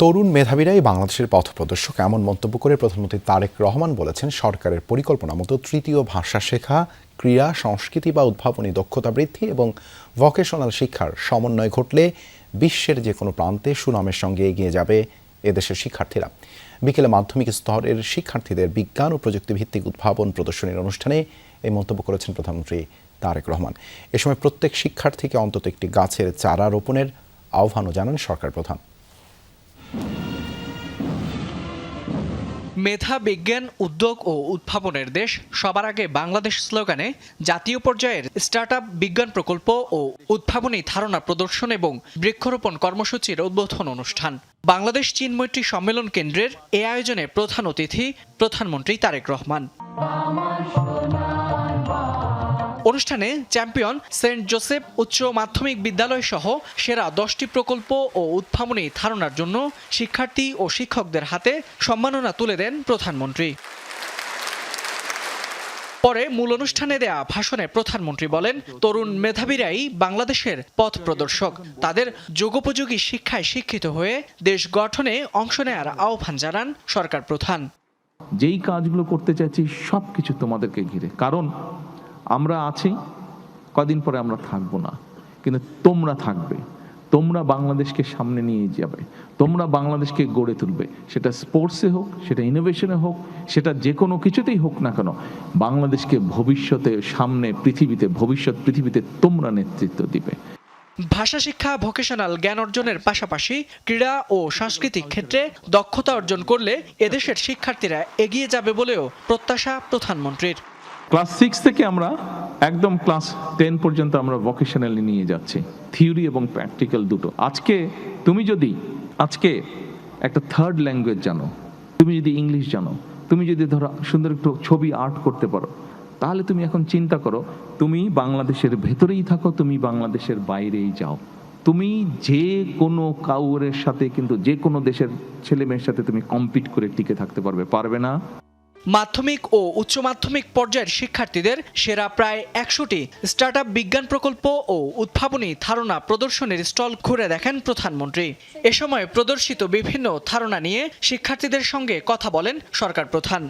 তরুণ মেধাবীরাই বাংলাদেশের পথপ্রদর্শক এমন মন্তব্য করে প্রধানমন্ত্রী তারেক রহমান বলেছেন, সরকারের পরিকল্পনা মতো তৃতীয় ভাষা শেখা, ক্রীড়া, সংস্কৃতি বা উদ্ভাবনী দক্ষতা বৃদ্ধি এবং ভোকেশনাল শিক্ষার সমন্বয় ঘটলে বিশ্বের যে কোনো প্রান্তে সুনামের সঙ্গে এগিয়ে যাবে এদেশের শিক্ষার্থীরা। বিকেলে মাধ্যমিক স্তরের শিক্ষার্থীদের বিজ্ঞান ও প্রযুক্তিভিত্তিক উদ্ভাবন প্রদর্শনীর অনুষ্ঠানে এই মন্তব্য করেছেন প্রধানমন্ত্রী তারেক রহমান। এ সময় প্রত্যেক শিক্ষার্থীকে অন্তত একটি গাছের চারা রোপণের আহ্বানও জানান সরকার প্রধান। মেধা, বিজ্ঞান, উদ্যোগ ও উদ্ভাবনের দেশ সবার আগে বাংলাদেশ স্লোগানে জাতীয় পর্যায়ের স্টার্টআপ বিজ্ঞান প্রকল্প ও উদ্ভাবনী ধারণা প্রদর্শন এবং বৃক্ষরোপণ কর্মসূচির উদ্বোধন অনুষ্ঠান। বাংলাদেশ চীন মৈত্রী সম্মেলন কেন্দ্রের এ আয়োজনে প্রধান অতিথি প্রধানমন্ত্রী তারেক রহমান। অনুষ্ঠানে চ্যাম্পিয়ন সেন্ট জোসেফ উচ্চ মাধ্যমিক বিদ্যালয় সহ সেরা 10টি প্রকল্প ও উদ্ভাবনী ধারণার জন্য শিক্ষার্থী ও শিক্ষকদের হাতে সম্মাননা তুলে দেন প্রধানমন্ত্রী। পরে মূল অনুষ্ঠানে দেয়া ভাষণে প্রধানমন্ত্রী বলেন, তরুণ মেধাবীরাই বাংলাদেশের পথ প্রদর্শক। তাদের যোগোপযোগী শিক্ষায় শিক্ষিত হয়ে দেশ গঠনে অংশ নেয়ার আহ্বান জানান সরকার প্রধান। যেই কাজগুলো করতে চাইছি সবকিছু তোমাদেরকে ঘিরে, কারণ আমরা আছি, কদিন পরে আমরা থাকবো না, কিন্তু তোমরা থাকবে, তোমরা বাংলাদেশকে সামনে নিয়ে যাবে, তোমরা বাংলাদেশকে গড়ে তুলবে। সেটা স্পোর্টসে হোক, সেটা ইনোভেশনে হোক, সেটা যে কোনো কিছুতেই হোক না কেন, বাংলাদেশকে ভবিষ্যতে সামনে ভবিষ্যৎ পৃথিবীতে তোমরা নেতৃত্ব দিবে। ভাষা শিক্ষা, ভোকেশনাল জ্ঞান অর্জনের পাশাপাশি ক্রীড়া ও সাংস্কৃতিক ক্ষেত্রে দক্ষতা অর্জন করলে এদেশের শিক্ষার্থীরা এগিয়ে যাবে বলেও প্রত্যাশা প্রধানমন্ত্রীর। ক্লাস 6 থেকে আমরা একদম ক্লাস 10 পর্যন্ত আমরা ভোকেশনালি নিয়ে যাচ্ছি, থিওরি এবং প্র্যাকটিক্যাল দুটো। তুমি যদি একটা থার্ড ল্যাঙ্গুয়েজ জানো, তুমি যদি ইংলিশ জানো, তুমি যদি ধরো সুন্দর একটু ছবি আর্ট করতে পারো, তাহলে তুমি এখন চিন্তা করো, তুমি বাংলাদেশের ভেতরেই থাকো, তুমি বাংলাদেশের বাইরেই যাও, তুমি যে কোনো কাউরের সাথে, কিন্তু যে কোনো দেশের ছেলে মেয়ের সাথে তুমি কম্পিট করে টিকে থাকতে পারবে না। মাধ্যমিক ও উচ্চ মাধ্যমিক পর্যায়ের শিক্ষার্থীদের সেরা প্রায় 100টি স্টার্টআপ বিজ্ঞান প্রকল্প ও উদ্ভাবনী ধারণা প্রদর্শনীর স্টল ঘুরে দেখেন প্রধানমন্ত্রী। এ সময় প্রদর্শিত বিভিন্ন ধারণা নিয়ে শিক্ষার্থীদের সঙ্গে কথা বলেন সরকার প্রধান।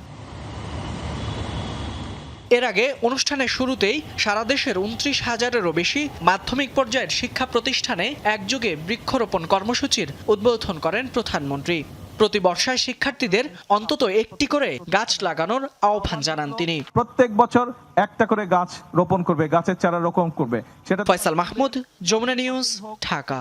এর আগে অনুষ্ঠানের শুরুতেই সারা দেশের 29,000-এরও বেশি মাধ্যমিক পর্যায়ের শিক্ষা প্রতিষ্ঠানে একযোগে বৃক্ষরোপণ কর্মসূচির উদ্বোধন করেন প্রধানমন্ত্রী। প্রতি বর্ষায় শিক্ষার্থীদের অন্তত একটি করে গাছ লাগানোর আহ্বান জানান তিনি। প্রত্যেক বছর একটা করে গাছ রোপণ করবে, গাছের চারা রোপণ করবে। সেটা ফয়সাল মাহমুদ, যমুনা নিউজ, ঢাকা।